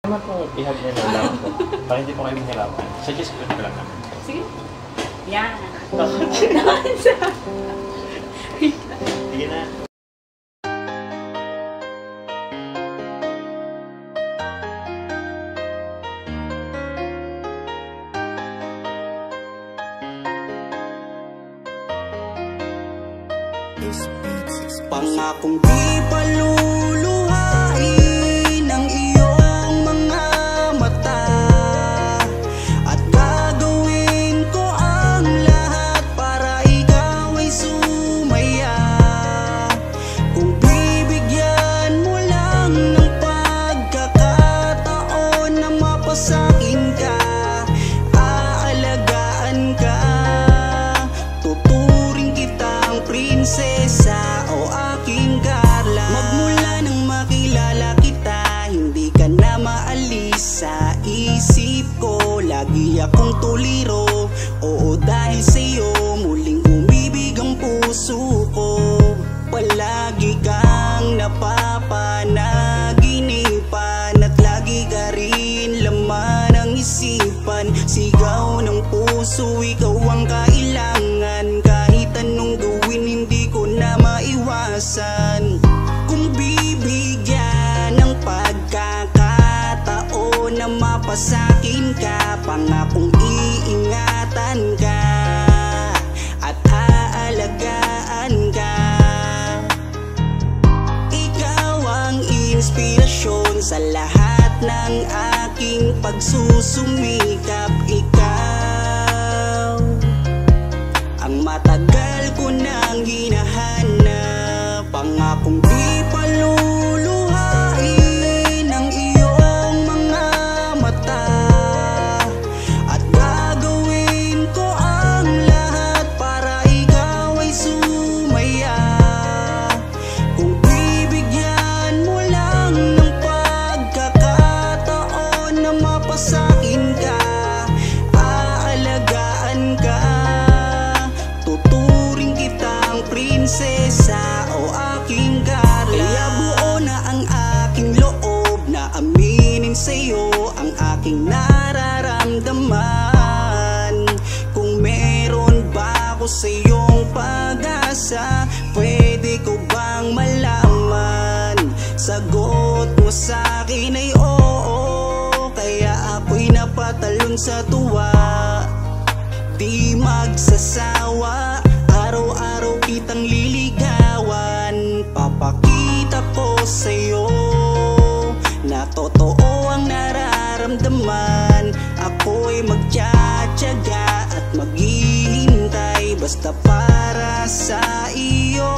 Naman po ihag niya na lang po. Para hindi po kayo mahirapan. Suggest ko lang naman. Sige. Yan. Sige na. Pangakong di paluluhain ang iyong mga mata, at gagawin ko ang lahat para ikaw ay sumaya. Kung bibigyan mo lang ng pagkakataon na mapasakin ka, aalagaan ka, tuturing kitang prinsesa o aking Carla. Magmula nang makilala kita, hindi ka na maalis sa isip ko. Lagi akong tuliro, oo dahil sa'yo muling umibig ang puso ko. Palagi kang napapanaginipan at lagi ka rin laman ng isipan. Sigaw ng puso, ikaw ang kailangan. Kahit anong gawin, hindi ko na maiwasan. Kung bibigyan ng pagkakataon na mapasakin ka, pangakong iingatan ka at aalagaan ka. Ikaw ang inspirasyon sa lahat ng aking pagsusumikap. Ikaw ang matagal ko nang hinahanap. Pangakong di paluluhain ang iyong mga mata, at gagawin ko ang lahat para ikaw ay sumaya. Kung bibigyan mo lang ng pagkakataon na mapasakin ka, aalagaan ka, tuturing kitang prinsesa o aking Carla. Kaya buo na ang aking loob na aminin sa'yo ang aking nararamdaman. Kung meron ba ako sa'yong pag-asa, pwede ko bang malaman? Sagot mo sa'kin ay oo, kaya ako'y napatalon sa tuwa. Di magsasawa, araw-araw kitang liligawan. Papakita ko sa'yo na totoo ang nararamdaman. Ako'y magtsatsaga at maghihintay basta para sa iyo.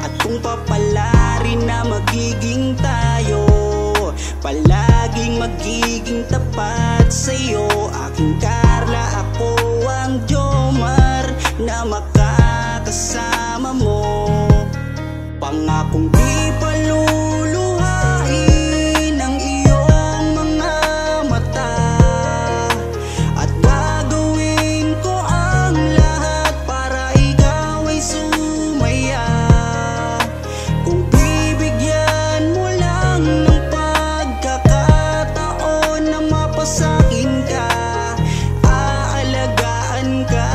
At kung papalarin na magiging tayo, palaging magiging tapat sa'yo. Aking Carla, ako ang Jomar na makakasama mo. Pangakong di paluluhain ang iyong mga mata, at gagawin ko ang lahat para ikaw ay sumaya. Kung bibigyan mo lang ng pagkakataon na mapasakin ka, aalagaan ka,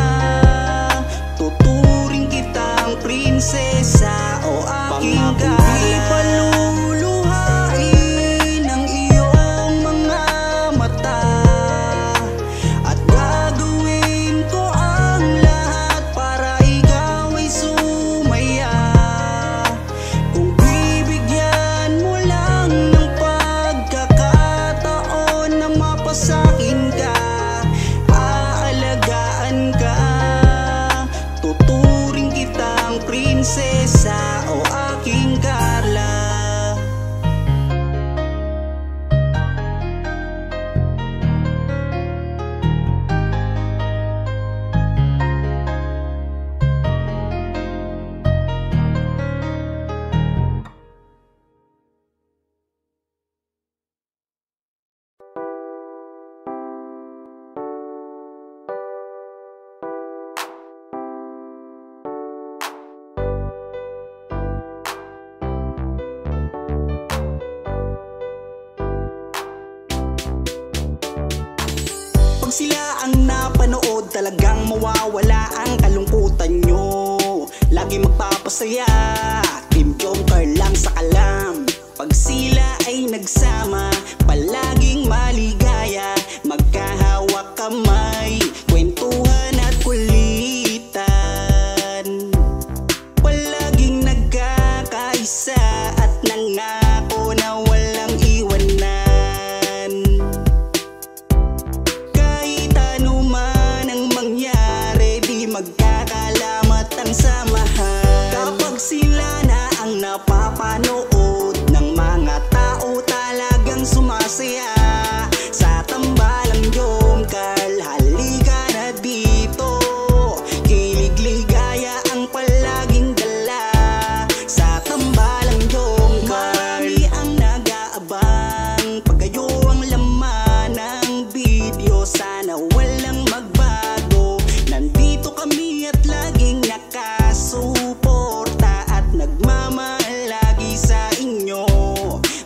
tuturing kitang prinsesa o aking Carla. Kapag sila ang napanood, talagang mawawala ang kalungkutan nyo. Lagi magpapasaya, Team Joker lang sa kalam. Pag sila ay nagsama, palaging maligaya. Magkahawak kamay, kwentuhan at kulitan. Palaging nagkakaisa at nangako na walang iwanan. Kahit ano man ang mangyari, di magkakalamat ang samahan. Kapag sila na ang napapanood ng mga tao, talagang sumasaya. Sa tambalang Jomcar, halika na dito. Kilig ligaya ang palaging dala. Sa tambalang Jomcar, marami ang nag-aabang. Pag kayo ang laman ng video, sana walang magbago. Nandito kami at laging nakasuporta at nagmamahal lagi sa inyo.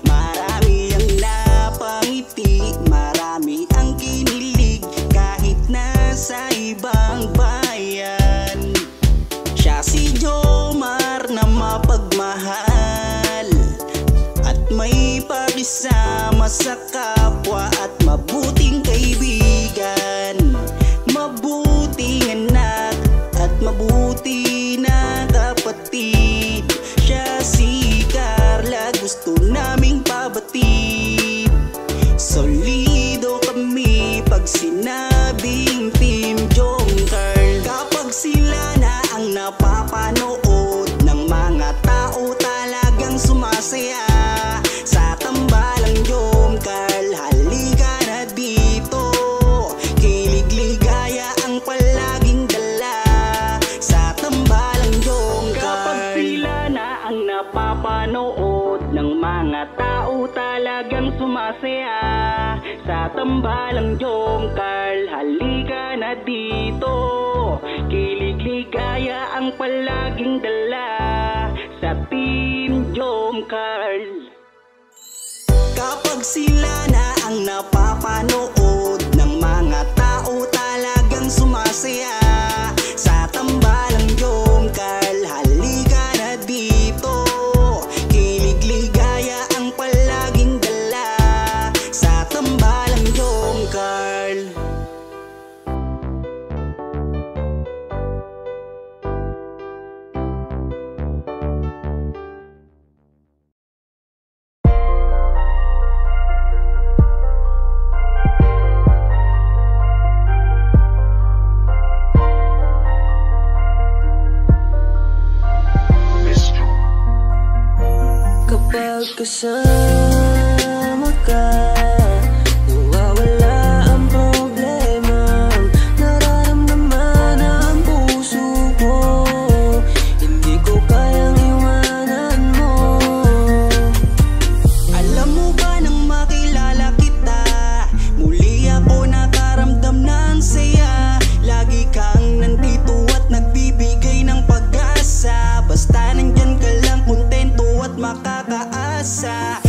Marami ang napangiti, marami ang kinilig, kahit nasa ibang bayan. Siya si Jomar na mapagmahal at may pakisama sa kapwa at mabuting kaibigan. Mabuting anak at mabuti na kapatid. Siya si Carla, gusto naming pabatid. Solido kami pag sinabing Team Joker. Kapag sila na ang napapanood ng mga tao, talagang sumasaya. Sa tambalang Jomcar, halika na dito. Kilig ligaya ang palaging dala. Sa tambalang Jomcar. Kapag sila na ang napapanood ng mga tao, talagang sumasaya. Sa tambalang Jomcar, halika na dito. Kilig ligaya ang palaging dala. Sa Team Jomcar. Kapag sila na ang napapanood ng mga tao, talagang sumasaya. Sa tambalang Jomcar, halika na dito. Kilig ligaya ang palaging dala. Sa tambalang Jomcar. Kapag kasama ka, nawawala ang problema. Nararamdaman ang puso ko, hindi ko kayang iwanan mo. Alam mo ba nang makilala kita, muli ako nakaramdam ng saya. Lagi kang nandito at nagbibigay ng pag-asa. Basta nandyan ka lang, kontento at makakaasa.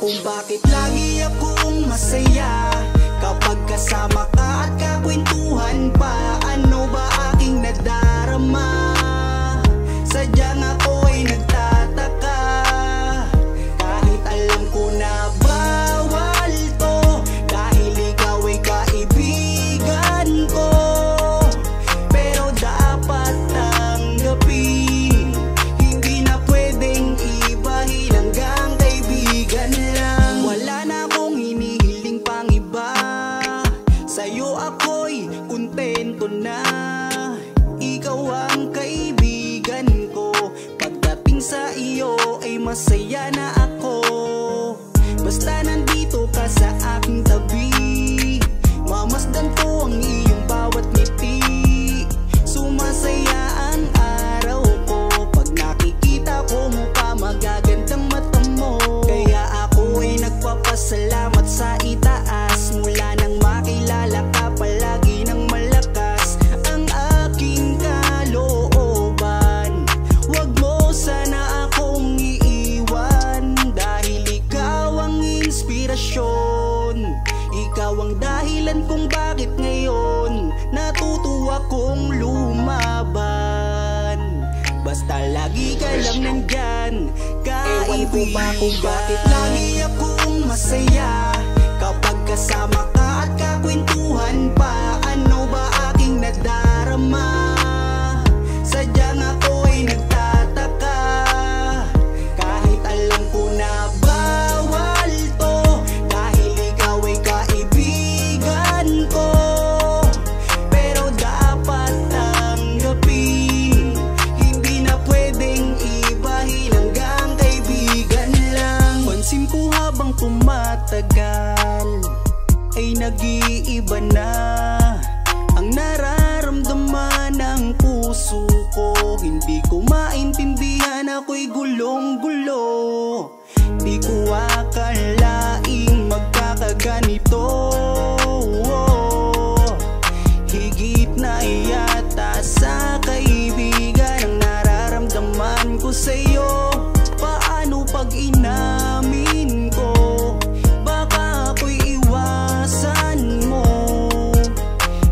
kung bakit lagi akong masaya kapag kasama ka at kakwentuhan pa. Ano ba aking nadarama? Sadyang ako'y nagtataka, kahit alam ko na bawal to, dahil ikaw ay kaibigan ko. Pero dapat tanggapin, hindi na pwedeng ibahin, hanggang kaibigan lang. Wala na akong hinihiling pang iba, sa'yo ako'y kontento na. Ikaw ang kaibigan ko, pagdating sa iyo ay masaya na ako. Basta nandito ka sa aking tabi, mamasdan ko ang iyong bawat ngiti. Sumasaya ang araw ko pag nakikita ko mukha, magagandang mata mo. Kaya ako ay nagpapasalamat sa itaas, mula nang makilala ka palagi nang malakas ang aking kalooban. Wag mo sana akong iiwan, dahil ikaw ang inspirasyon. Ikaw ang dahilan kung bakit ngayon natutuwa kong lumaban. Basta lagi ka lang nandyan, kaibigan. Kung bakit lagi akong masaya kapag kasama ka at kakwentuhan pa. Ano ba aking nadarama? Sadyang ako'y nagtataka, kahit alam ko na bawal to, dahil ikaw ay kaibigan ko. Pero dapat tanggapin, hindi na pwedeng ibahin, hanggang kaibigan lang. Pansin ko habang tumatagal ay nag-iiba na ang nararamdaman ng puso ko. Hindi ko maintindihan, ako'y gulong-gulo. Di ko akalaing magkakaganito. Higit na yata sa kaibigan ang nararamdaman ko sa'yo. Paano pag inamin ko? Baka ako'y iwasan mo.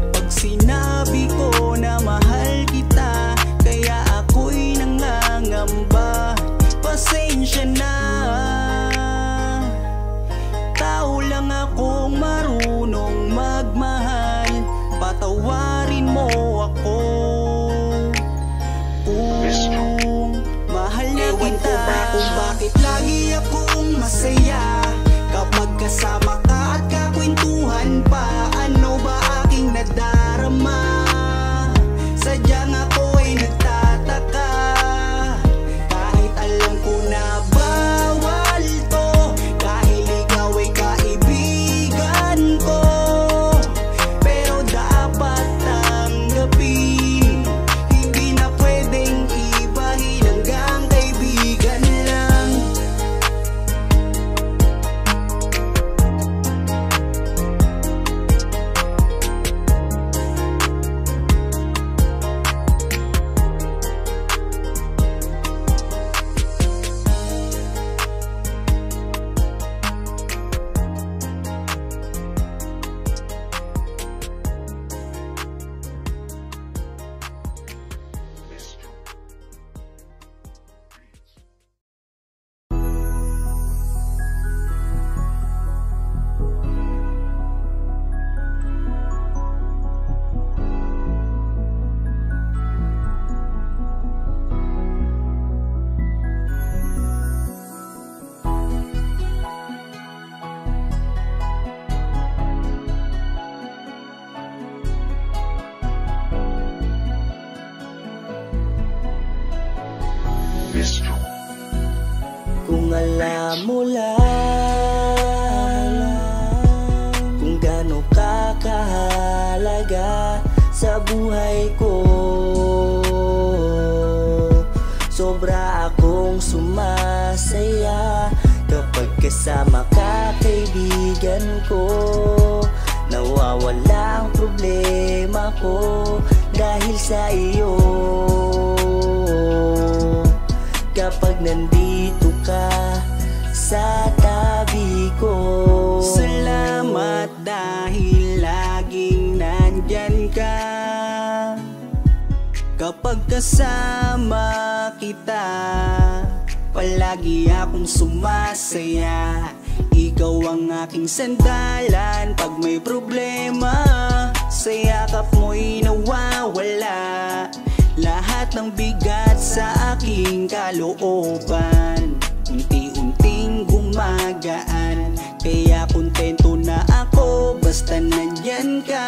Pag sinabi ko na mahal kita, kaya ako'y nangangamba. Pasensya na, tao lang akong marunong magmahal. Patawarin mo ako kung mahal na kita. Kung bakit lagi akong masaya kapag kasama ka at kakwentuhan pa. Ano ba aking nadarama? Sadyang ako'y nagtataka, kahit alam ko na bawal to, dahil ikaw ay kaibigan ko. Pero dapat tanggapin, hindi na pwedeng ibahin, hanggang kaibigan lang. Kung alam mo lang kung gaano ka kahalaga sa buhay ko, sobra akong sumasaya kapag kasama ka, kaibigan ko. Nawawala ang problema ko dahil sa iyo. Kapag nandito ka sa tabi ko. Salamat dahil laging nandyan ka. Kapag kasama kita, palagi akong sumasaya. Ikaw ang aking sandalan pag may problema. Sa yakap mo'y nawawala lahat ng bigat sa aking kalooban. Unti-unting gumagaan, kaya kontento na ako basta nandyan ka.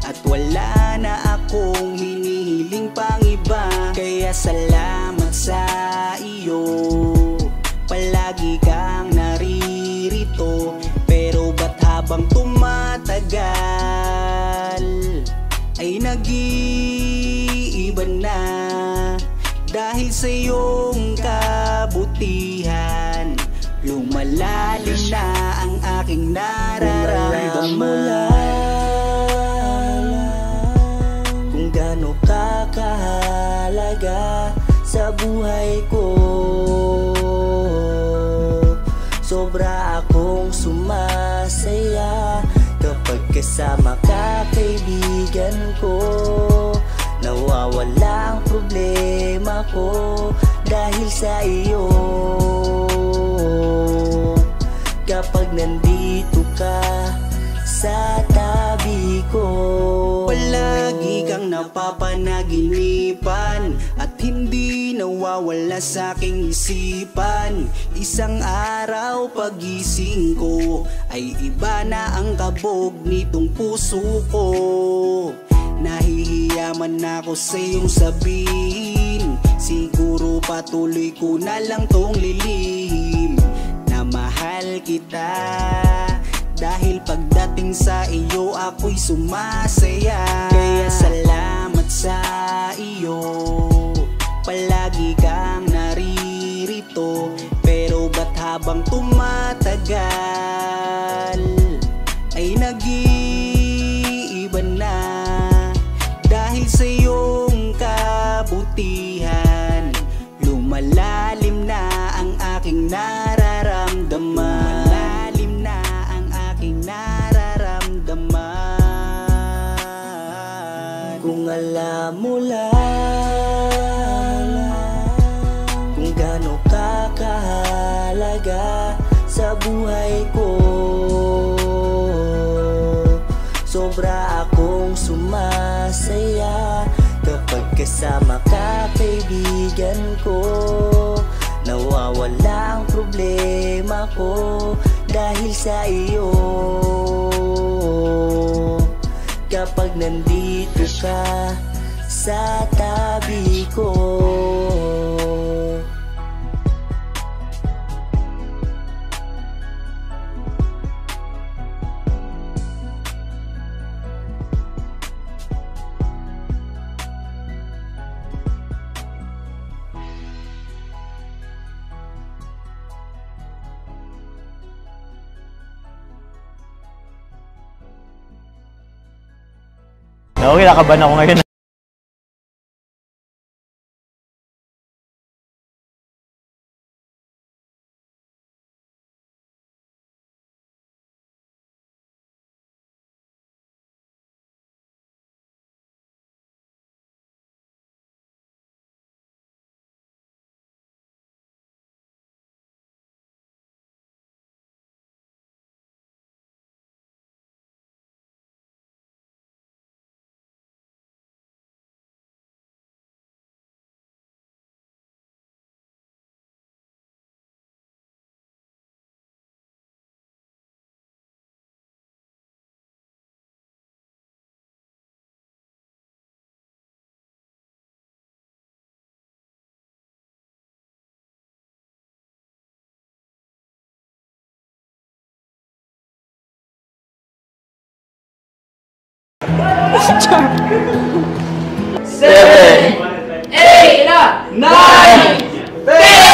At wala na akong hinihiling pang iba. Kaya salamat sa iyo, palagi kang naririto. Pero ba't habang tumatagal ay nag-iiba na? Dahil sa iyong kabutihan, lumalalim na ang aking nararamdaman. Kung gaano kakahalaga sa buhay ko, sobra akong sumasaya kapag kasama ka, kaibigan ko. Nawawala ang problema ko dahil sa iyo. Kapag nandito ka sa tabi ko, palagi kang napapanaginipan at hindi nawawala sa aking isipan. Isang araw pagising ko ay iba na ang kabog nitong puso ko. Nahihiya man ako sa iyong sabihin, siguro patuloy ko na lang tong lilihim na mahal kita. Dahil pagdating sa iyo ako'y sumasaya. Kaya salamat sa iyo, palagi kang naririto. Pero ba't habang tumatagal ay nag-iiba na? Dahil sa iyong kabutihan, lumalalim na ang aking nararamdaman. Lumalalim na ang aking nararamdaman. kung alam mo lang kung gaano kakahalaga sa buhay ko, sobra akong sumasaya kapag kasama ka, kaibigan ko. Nawawala ang problema ko dahil sa iyo. Kapag nandito ka sa tabi ko, Okay, nakaban ako ngayon. Seven, eight, nine, 10.